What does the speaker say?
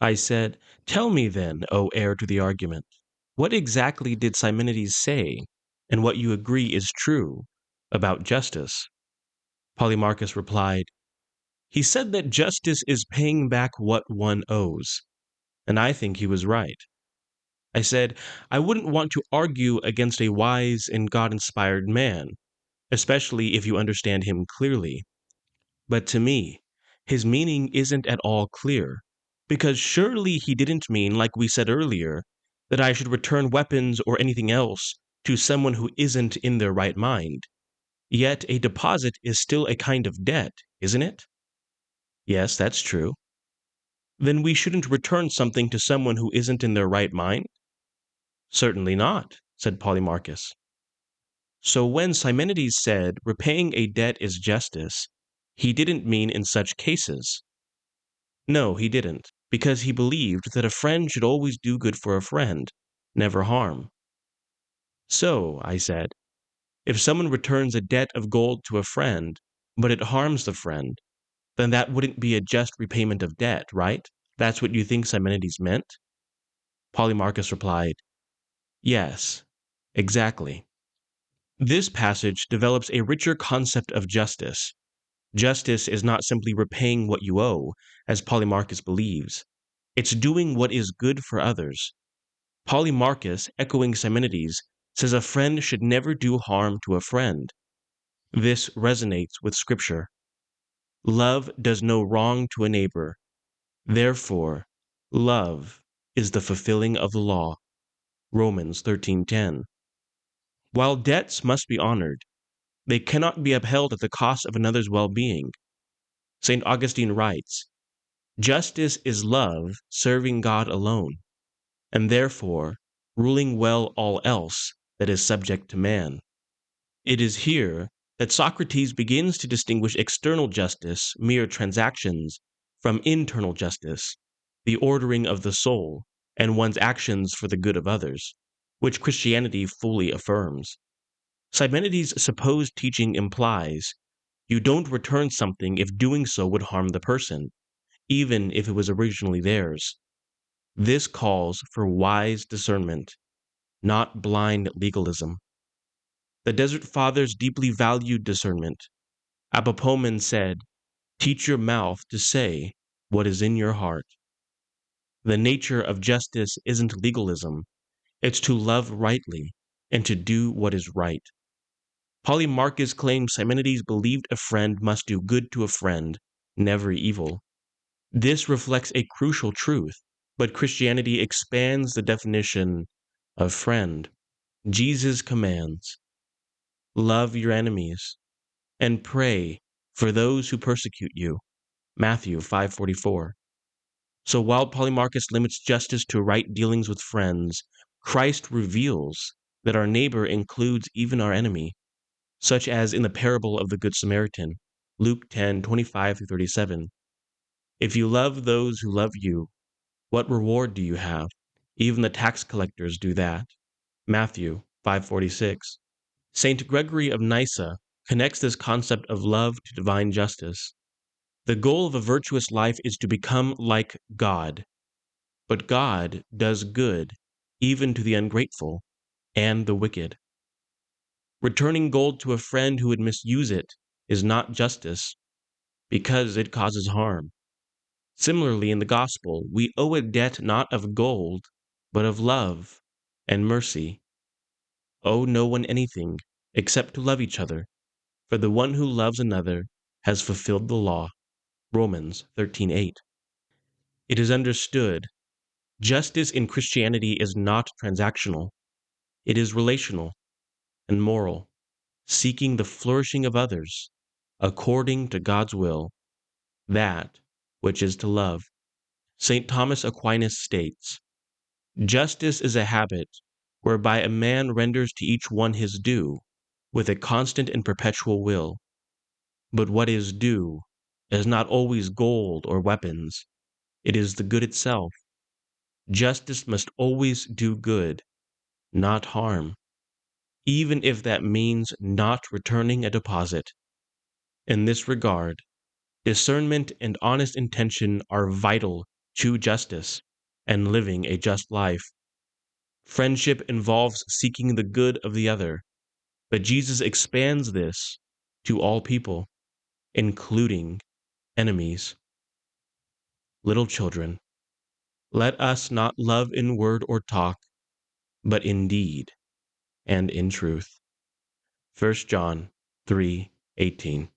I said, "Tell me then, O heir to the argument, what exactly did Simonides say, and what you agree is true, about justice?" Polemarchus replied, "He said that justice is paying back what one owes, and I think he was right." I said, "I wouldn't want to argue against a wise and God-inspired man, especially if you understand him clearly. But to me, his meaning isn't at all clear, because surely he didn't mean, like we said earlier, that I should return weapons or anything else to someone who isn't in their right mind. Yet a deposit is still a kind of debt, isn't it?" "Yes, that's true." "Then we shouldn't return something to someone who isn't in their right mind?" "Certainly not," said Polemarchus. So when Simonides said repaying a debt is justice, he didn't mean in such cases. No, he didn't, because he believed that a friend should always do good for a friend, never harm. "So," I said, "if someone returns a debt of gold to a friend, but it harms the friend, then that wouldn't be a just repayment of debt, right? That's what you think Simonides meant?" Polemarchus replied, "Yes, exactly." This passage develops a richer concept of justice. Justice is not simply repaying what you owe, as Polemarchus believes. It's doing what is good for others. Polemarchus, echoing Simonides, says a friend should never do harm to a friend. This resonates with Scripture. Love does no wrong to a neighbor. Therefore, love is the fulfilling of the law. Romans 13:10. While debts must be honored, they cannot be upheld at the cost of another's well-being. St. Augustine writes, "Justice is love serving God alone, and therefore ruling well all else that is subject to man." It is here that Socrates begins to distinguish external justice, mere transactions, from internal justice, the ordering of the soul, and one's actions for the good of others, which Christianity fully affirms. Simonides' supposed teaching implies you don't return something if doing so would harm the person, even if it was originally theirs. This calls for wise discernment, not blind legalism. The Desert Fathers deeply valued discernment. Apopomen said, "Teach your mouth to say what is in your heart." The nature of justice isn't legalism, it's to love rightly and to do what is right. Polemarchus claims Simonides believed a friend must do good to a friend, never evil. This reflects a crucial truth, but Christianity expands the definition of friend. Jesus commands, "Love your enemies and pray for those who persecute you." Matthew 5:44. So while Polemarchus limits justice to right dealings with friends, Christ reveals that our neighbor includes even our enemy, such as in the parable of the Good Samaritan, Luke 10:25-37. "If you love those who love you, what reward do you have? Even the tax collectors do that." Matthew 5:46. Saint Gregory of Nyssa connects this concept of love to divine justice. The goal of a virtuous life is to become like God, but God does good even to the ungrateful and the wicked. Returning gold to a friend who would misuse it is not justice because it causes harm. Similarly, in the gospel, we owe a debt not of gold, but of love and mercy. Owe no one anything except to love each other, for the one who loves another has fulfilled the law. Romans 13:8. It is understood justice in Christianity is not transactional. It is relational and moral, seeking the flourishing of others according to God's will, that which is to love. St. Thomas Aquinas states, "Justice is a habit whereby a man renders to each one his due, with a constant and perpetual will. But what is due is not always gold or weapons, it is the good itself. Justice must always do good, not harm, even if that means not returning a deposit." In this regard, discernment and honest intention are vital true justice, and living a just life. Friendship involves seeking the good of the other, but Jesus expands this to all people, including enemies. Little children, let us not love in word or talk, but in deed and in truth. 1 John 3:18.